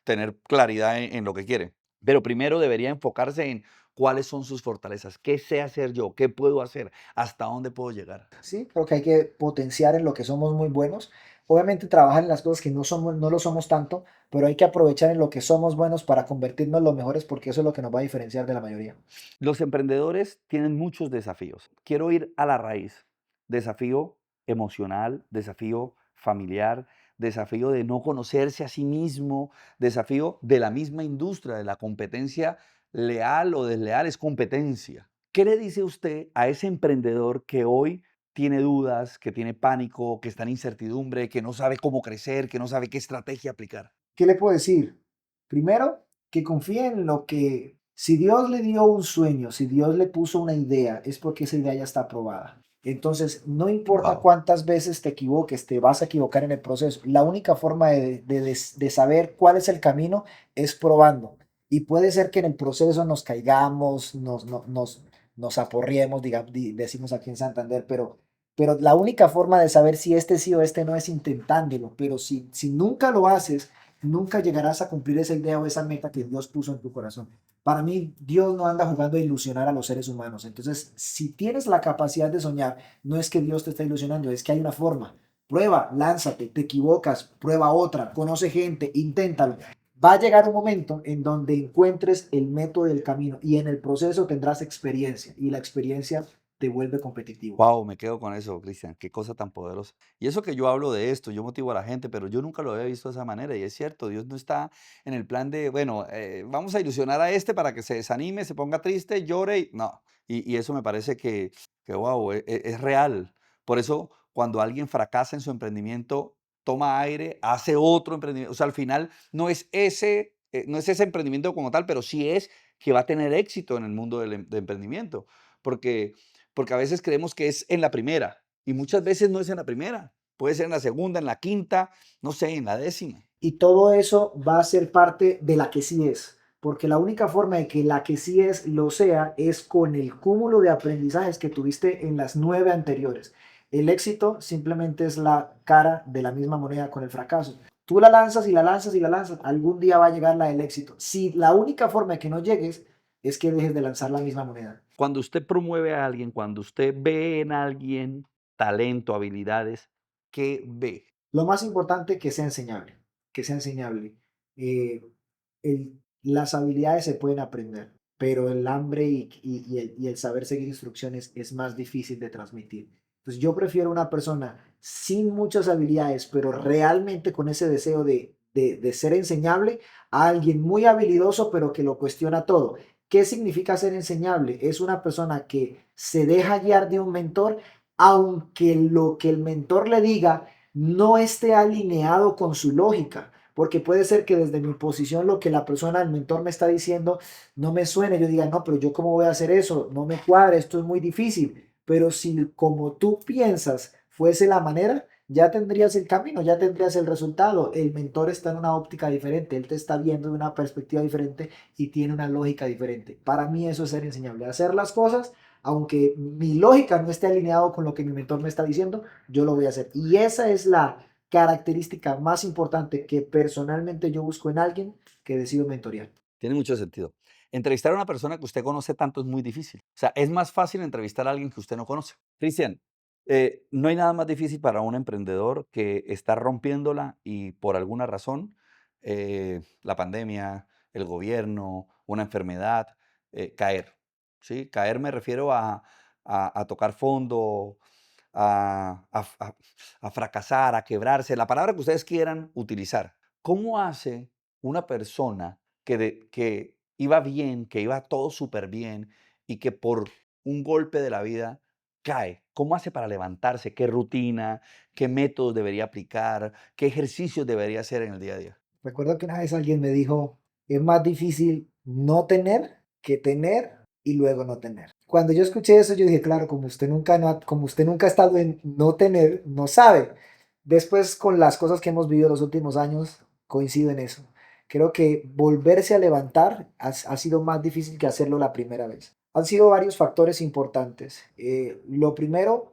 tener claridad en lo que quiere, pero primero debería enfocarse en cuáles son sus fortalezas, qué sé hacer yo, qué puedo hacer, hasta dónde puedo llegar.
Sí, creo que hay que potenciar en lo que somos muy buenos. Obviamente trabajar en las cosas que no lo somos tanto, pero hay que aprovechar en lo que somos buenos para convertirnos en los mejores porque eso es lo que nos va a diferenciar de la mayoría.
Los emprendedores tienen muchos desafíos. Quiero ir a la raíz. Desafío emocional, desafío familiar, desafío de no conocerse a sí mismo, desafío de la misma industria, de la competencia leal o desleal, es competencia. ¿Qué le dice usted a ese emprendedor que hoy tiene dudas, que tiene pánico, que está en incertidumbre, que no sabe cómo crecer, que no sabe qué estrategia aplicar?
¿Qué le puedo decir? Primero, que confíe en lo que, si Dios le dio un sueño, si Dios le puso una idea, es porque esa idea ya está aprobada. Entonces, no importa
Wow.
cuántas veces te equivoques, te vas a equivocar en el proceso. La única forma de saber cuál es el camino es probando. Y puede ser que en el proceso nos caigamos, nos aporriemos, digamos, decimos aquí en Santander, pero la única forma de saber si este sí o este no es intentándolo. Pero si nunca lo haces, nunca llegarás a cumplir esa idea o esa meta que Dios puso en tu corazón. Para mí, Dios no anda jugando a ilusionar a los seres humanos. Entonces, si tienes la capacidad de soñar, no es que Dios te está ilusionando, es que hay una forma. Prueba, lánzate, te equivocas, prueba otra, conoce gente, inténtalo. Va a llegar un momento en donde encuentres el método y el camino y en el proceso tendrás experiencia y la experiencia te vuelve competitivo.
Wow, me quedo con eso, Cristian, qué cosa tan poderosa. Y eso que yo hablo de esto, yo motivo a la gente, pero yo nunca lo había visto de esa manera. Y es cierto, Dios no está en el plan de, bueno, vamos a ilusionar a este para que se desanime, se ponga triste, llore. No, y eso me parece que wow, es real. Por eso, cuando alguien fracasa en su emprendimiento, toma aire, hace otro emprendimiento. O sea, al final no es ese emprendimiento como tal, pero sí es que va a tener éxito en el mundo de emprendimiento. Porque porque a veces creemos que es en la primera y muchas veces no es en la primera. Puede ser en la segunda, en la quinta, no sé, en la décima.
Y todo eso va a ser parte de la que sí es, porque la única forma de que la que sí es lo sea es con el cúmulo de aprendizajes que tuviste en las 9 anteriores. El éxito simplemente es la cara de la misma moneda con el fracaso. Tú la lanzas y la lanzas y la lanzas, algún día va a llegar la del éxito. Si la única forma de que no llegues es que dejes de lanzar la misma moneda.
Cuando usted promueve a alguien, cuando usted ve en alguien talento, habilidades, ¿qué ve?
Lo más importante que sea enseñable, que sea enseñable. Las habilidades se pueden aprender, pero el hambre y el saber seguir instrucciones es más difícil de transmitir. Entonces yo prefiero una persona sin muchas habilidades, pero realmente con ese deseo de ser enseñable, a alguien muy habilidoso, pero que lo cuestiona todo. ¿Qué significa ser enseñable? Es una persona que se deja guiar de un mentor, aunque lo que el mentor le diga no esté alineado con su lógica, porque puede ser que desde mi posición lo que la persona, el mentor me está diciendo no me suene, yo diga, no, pero yo cómo voy a hacer eso, no me cuadra, esto es muy difícil, pero si como tú piensas fuese la manera, ya tendrías el camino, ya tendrías el resultado. El mentor está en una óptica diferente, él te está viendo de una perspectiva diferente y tiene una lógica diferente. Para mí eso es ser enseñable, hacer las cosas aunque mi lógica no esté alineado con lo que mi mentor me está diciendo, yo lo voy a hacer. Y esa es la característica más importante que personalmente yo busco en alguien que decido mentorear.
Tiene mucho sentido. Entrevistar a una persona que usted conoce tanto es muy difícil. O sea, es más fácil entrevistar a alguien que usted no conoce. Cristian, no hay nada más difícil para un emprendedor que estar rompiéndola y por alguna razón, la pandemia, el gobierno, una enfermedad, caer. ¿Sí? Caer me refiero a tocar fondo, a fracasar, a quebrarse, la palabra que ustedes quieran utilizar. ¿Cómo hace una persona que iba bien, que iba todo súper bien y que por un golpe de la vida cae? ¿Cómo hace para levantarse? ¿Qué rutina? ¿Qué métodos debería aplicar? ¿Qué ejercicios debería hacer en el día a día?
Recuerdo que una vez alguien me dijo, es más difícil no tener que tener y luego no tener. Cuando yo escuché eso, yo dije, claro, como usted nunca, como usted nunca ha estado en no tener, no sabe. Después, con las cosas que hemos vivido los últimos años, coincido en eso. Creo que volverse a levantar ha sido más difícil que hacerlo la primera vez. Han sido varios factores importantes. Lo primero,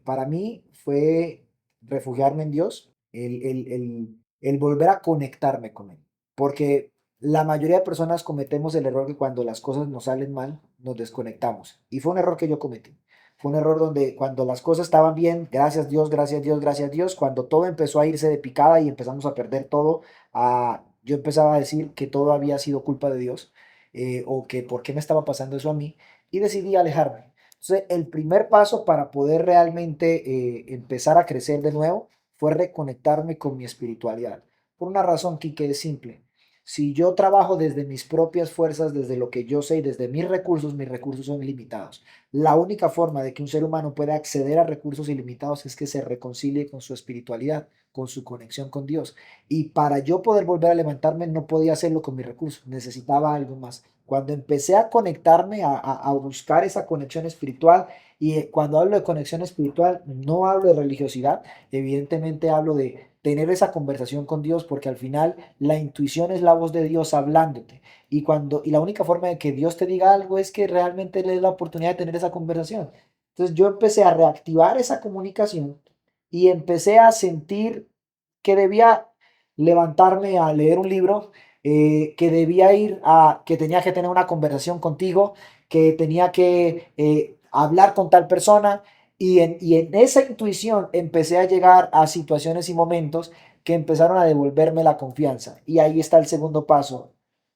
para mí, fue refugiarme en Dios, el volver a conectarme con Él. Porque la mayoría de personas cometemos el error que cuando las cosas nos salen mal, nos desconectamos. Y fue un error que yo cometí. Fue un error donde cuando las cosas estaban bien, gracias Dios, gracias Dios, gracias Dios, cuando todo empezó a irse de picada y empezamos a perder todo, yo empezaba a decir que todo había sido culpa de Dios, o que por qué me estaba pasando eso a mí, y decidí alejarme. Entonces, el primer paso para poder realmente empezar a crecer de nuevo fue reconectarme con mi espiritualidad. Por una razón, Quique, es simple. Si yo trabajo desde mis propias fuerzas, desde lo que yo sé y desde mis recursos son limitados. La única forma de que un ser humano pueda acceder a recursos ilimitados es que se reconcilie con su espiritualidad, con su conexión con Dios. Y para yo poder volver a levantarme, no podía hacerlo con mis recursos, necesitaba algo más. Cuando empecé a conectarme, a buscar esa conexión espiritual, y cuando hablo de conexión espiritual, no hablo de religiosidad, evidentemente hablo de tener esa conversación con Dios, porque al final la intuición es la voz de Dios hablándote. Y la única forma de que Dios te diga algo es que realmente le des la oportunidad de tener esa conversación. Entonces yo empecé a reactivar esa comunicación y empecé a sentir que debía levantarme a leer un libro, que debía que tenía que tener una conversación contigo, que tenía que hablar con tal persona. Y en esa intuición empecé a llegar a situaciones y momentos que empezaron a devolverme la confianza. Y ahí está el segundo paso.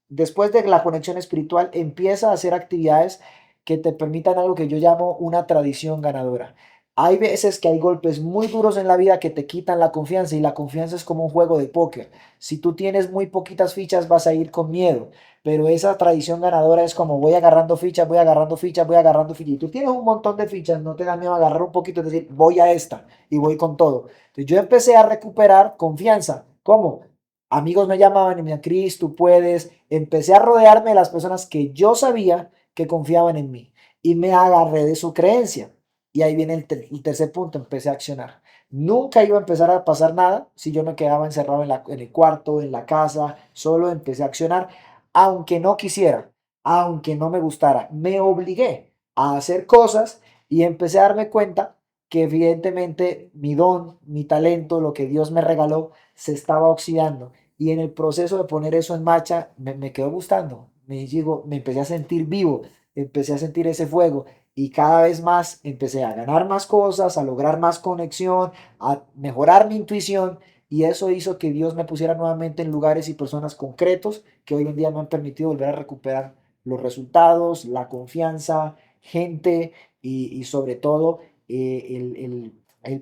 Después de la conexión espiritual, empieza a hacer actividades que te permitan algo que yo llamo una tradición ganadora. Hay veces que hay golpes muy duros en la vida que te quitan la confianza y la confianza es como un juego de póker. Si tú tienes muy poquitas fichas vas a ir con miedo, pero esa tradición ganadora es como voy agarrando fichas, voy agarrando fichas, voy agarrando fichas. Y tú tienes un montón de fichas, no te da miedo agarrar un poquito y decir voy a esta y voy con todo. Entonces yo empecé a recuperar confianza. ¿Cómo? Amigos me llamaban y me decían, Cris, tú puedes. Empecé a rodearme de las personas que yo sabía que confiaban en mí y me agarré de su creencia. Y ahí viene el tercer punto, empecé a accionar. Nunca iba a empezar a pasar nada si yo me quedaba encerrado en el cuarto, en la casa, solo empecé a accionar, aunque no quisiera, aunque no me gustara, me obligué a hacer cosas y empecé a darme cuenta que evidentemente mi don, mi talento, lo que Dios me regaló, se estaba oxidando. Y en el proceso de poner eso en marcha, me quedó gustando. Me empecé a sentir vivo, empecé a sentir ese fuego y cada vez más empecé a ganar más cosas, a lograr más conexión, a mejorar mi intuición y eso hizo que Dios me pusiera nuevamente en lugares y personas concretos que hoy en día me han permitido volver a recuperar los resultados, la confianza, gente y sobre todo el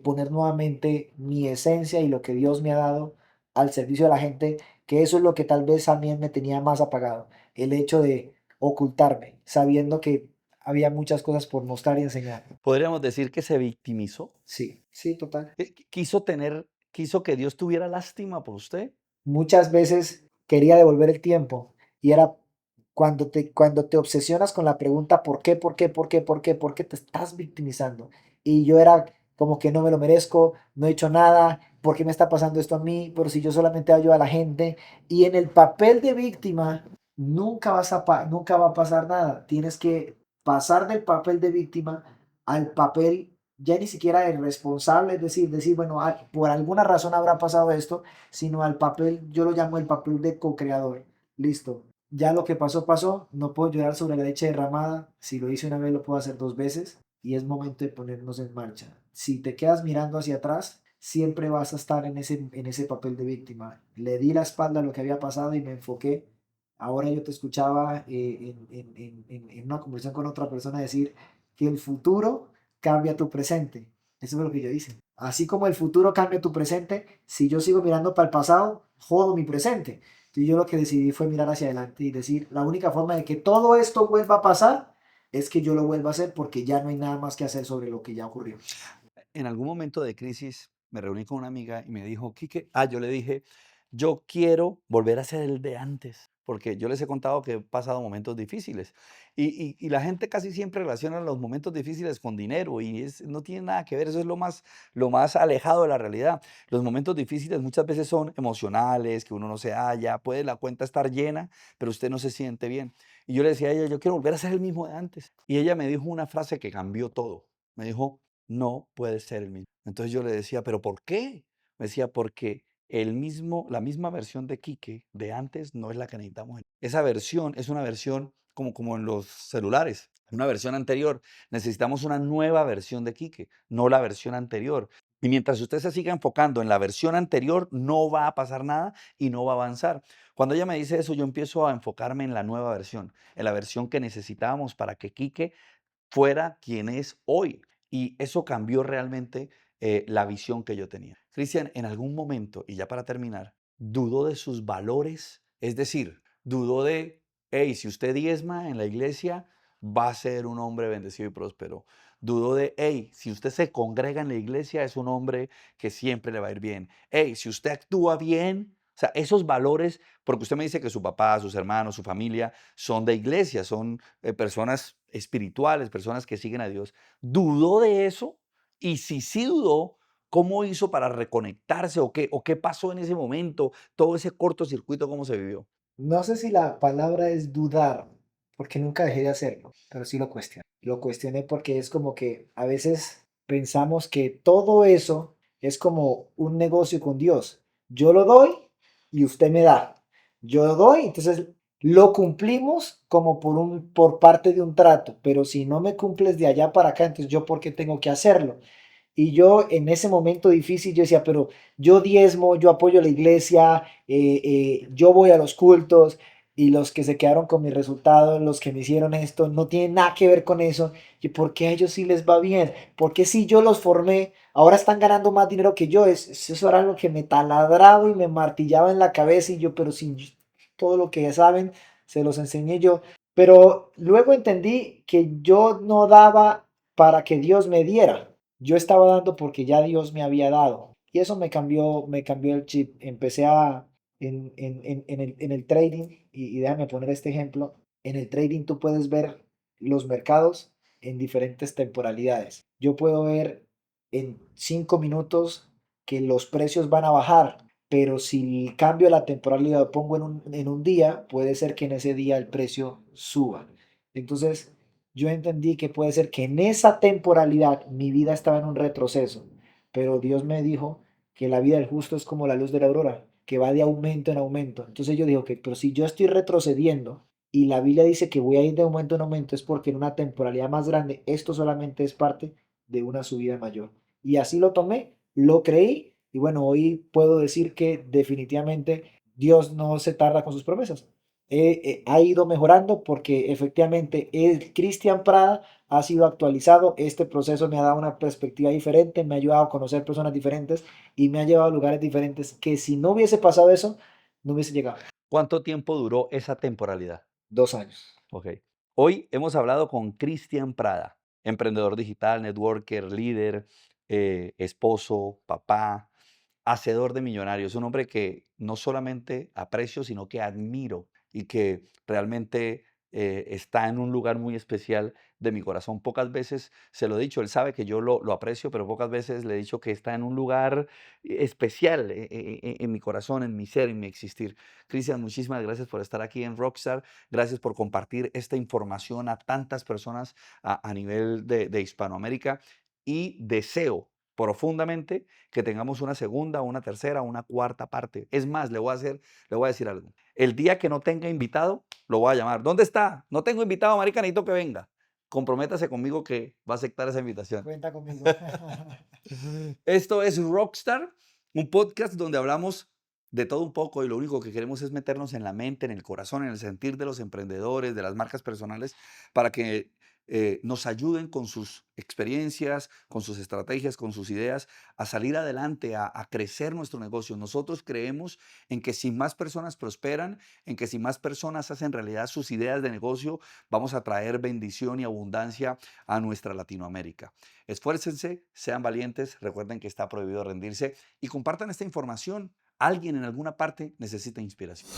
poner nuevamente mi esencia y lo que Dios me ha dado al servicio de la gente, que eso es lo que tal vez a mí me tenía más apagado, el hecho de ocultarme, sabiendo que había muchas cosas por mostrar y enseñar.
Podríamos decir que se victimizó.
Sí, sí, total.
Quiso que Dios tuviera lástima por usted.
Muchas veces quería devolver el tiempo y era cuando te obsesionas con la pregunta ¿por qué, por qué, por qué, por qué, por qué te estás victimizando? Y yo era como que no me lo merezco, no he hecho nada, ¿por qué me está pasando esto a mí? Pero si yo solamente ayudo a la gente y en el papel de víctima nunca va a pasar nada. Tienes que pasar del papel de víctima al papel ya ni siquiera de responsable, es decir, bueno, por alguna razón habrá pasado esto, sino al papel, yo lo llamo el papel de co-creador. Listo. Ya lo que pasó, pasó. No puedo llorar sobre la leche derramada. Si lo hice una vez, lo puedo hacer dos veces. Y es momento de ponernos en marcha. Si te quedas mirando hacia atrás, siempre vas a estar en ese papel de víctima. Le di la espalda a lo que había pasado y me enfoqué. Ahora yo te escuchaba en una conversación con otra persona decir que el futuro cambia tu presente. Eso es lo que yo hice. Así como el futuro cambia tu presente, si yo sigo mirando para el pasado, jodo mi presente. Y yo lo que decidí fue mirar hacia adelante y decir, la única forma de que todo esto vuelva a pasar es que yo lo vuelva a hacer porque ya no hay nada más que hacer sobre lo que ya ocurrió.
En algún momento de crisis me reuní con una amiga y me dijo, Quique, yo le dije, yo quiero volver a ser el de antes, porque yo les he contado que he pasado momentos difíciles y la gente casi siempre relaciona los momentos difíciles con dinero y no tiene nada que ver, eso es lo más alejado de la realidad. Los momentos difíciles muchas veces son emocionales, que uno no se halla, puede la cuenta estar llena, pero usted no se siente bien. Y yo le decía a ella, yo quiero volver a ser el mismo de antes. Y ella me dijo una frase que cambió todo. Me dijo, no puede ser el mismo. Entonces yo le decía, ¿pero por qué? Me decía, porque la misma versión de Quique de antes no es la que necesitamos. Esa versión es una versión como en los celulares, una versión anterior. Necesitamos una nueva versión de Quique, no la versión anterior. Y mientras usted se siga enfocando en la versión anterior, no va a pasar nada y no va a avanzar. Cuando ella me dice eso, yo empiezo a enfocarme en la nueva versión, en la versión que necesitábamos para que Quique fuera quien es hoy. Y eso cambió realmente la visión que yo tenía. Cristian, en algún momento, y ya para terminar, dudó de sus valores, es decir, dudó de, hey, si usted diezma en la iglesia, va a ser un hombre bendecido y próspero. Dudó de, hey, si usted se congrega en la iglesia, es un hombre que siempre le va a ir bien. Hey, si usted actúa bien, o sea, esos valores, porque usted me dice que su papá, sus hermanos, su familia son de iglesia, son personas espirituales, personas que siguen a Dios. ¿Dudó de eso? Y si sí dudó, ¿cómo hizo para reconectarse o qué pasó en ese momento? Todo ese cortocircuito, ¿cómo se vivió?
No sé si la palabra es dudar, porque nunca dejé de hacerlo, pero sí lo cuestioné. Lo cuestioné porque es como que a veces pensamos que todo eso es como un negocio con Dios. Yo lo doy y usted me da. Yo lo doy, entonces lo cumplimos como por parte de un trato, pero si no me cumples de allá para acá, entonces yo por qué tengo que hacerlo. Y yo en ese momento difícil, yo decía, pero yo diezmo, yo apoyo a la iglesia, yo voy a los cultos y los que se quedaron con mis resultados, los que me hicieron esto, no tienen nada que ver con eso. ¿Y por qué a ellos sí les va bien? Porque si yo los formé, ahora están ganando más dinero que yo? Eso era lo que me taladraba y me martillaba en la cabeza y yo, pero si todo lo que ya saben, se los enseñé yo. Pero luego entendí que yo no daba para que Dios me diera. Yo estaba dando porque ya Dios me había dado. Y eso me cambió el chip. Empecé a, en el trading, y déjame poner este ejemplo, en el trading tú puedes ver los mercados en diferentes temporalidades. Yo puedo ver en 5 minutos que los precios van a bajar, pero si cambio la temporalidad, lo pongo en un día, puede ser que en ese día el precio suba. Entonces, yo entendí que puede ser que en esa temporalidad mi vida estaba en un retroceso, pero Dios me dijo que la vida del justo es como la luz de la aurora, que va de aumento en aumento. Entonces yo digo que, pero si yo estoy retrocediendo y la Biblia dice que voy a ir de aumento en aumento, es porque en una temporalidad más grande esto solamente es parte de una subida mayor. Y así lo tomé, lo creí y bueno, hoy puedo decir que definitivamente Dios no se tarda con sus promesas. Ha ido mejorando porque efectivamente el Cristian Prada ha sido actualizado. Este proceso me ha dado una perspectiva diferente, me ha ayudado a conocer personas diferentes y me ha llevado a lugares diferentes que si no hubiese pasado eso, no hubiese llegado.
¿Cuánto tiempo duró esa temporalidad?
2 años.
Ok. Hoy hemos hablado con Cristian Prada, emprendedor digital, networker, líder, esposo, papá, hacedor de millonarios. Un hombre que no solamente aprecio, sino que admiro y que realmente está en un lugar muy especial de mi corazón. Pocas veces se lo he dicho, él sabe que yo lo aprecio, pero pocas veces le he dicho que está en un lugar especial en mi corazón, en mi ser, en mi existir. Cristian, muchísimas gracias por estar aquí en Rockstar. Gracias por compartir esta información a tantas personas a nivel de Hispanoamérica y deseo profundamente que tengamos una segunda, una tercera, una cuarta parte. Es más, le voy a decir algo. El día que no tenga invitado, lo voy a llamar. ¿Dónde está? No tengo invitado, marica, necesito que venga. Comprométase conmigo que va a aceptar esa invitación.
Cuenta conmigo.
Esto es Rockstar, un podcast donde hablamos de todo un poco y lo único que queremos es meternos en la mente, en el corazón, en el sentir de los emprendedores, de las marcas personales, para que nos ayuden con sus experiencias, con sus estrategias, con sus ideas, a salir adelante, a crecer nuestro negocio. Nosotros creemos en que si más personas prosperan, en que si más personas hacen realidad sus ideas de negocio, vamos a traer bendición y abundancia a nuestra Latinoamérica. Esfuércense, sean valientes, recuerden que está prohibido rendirse y compartan esta información. Alguien en alguna parte necesita inspiración.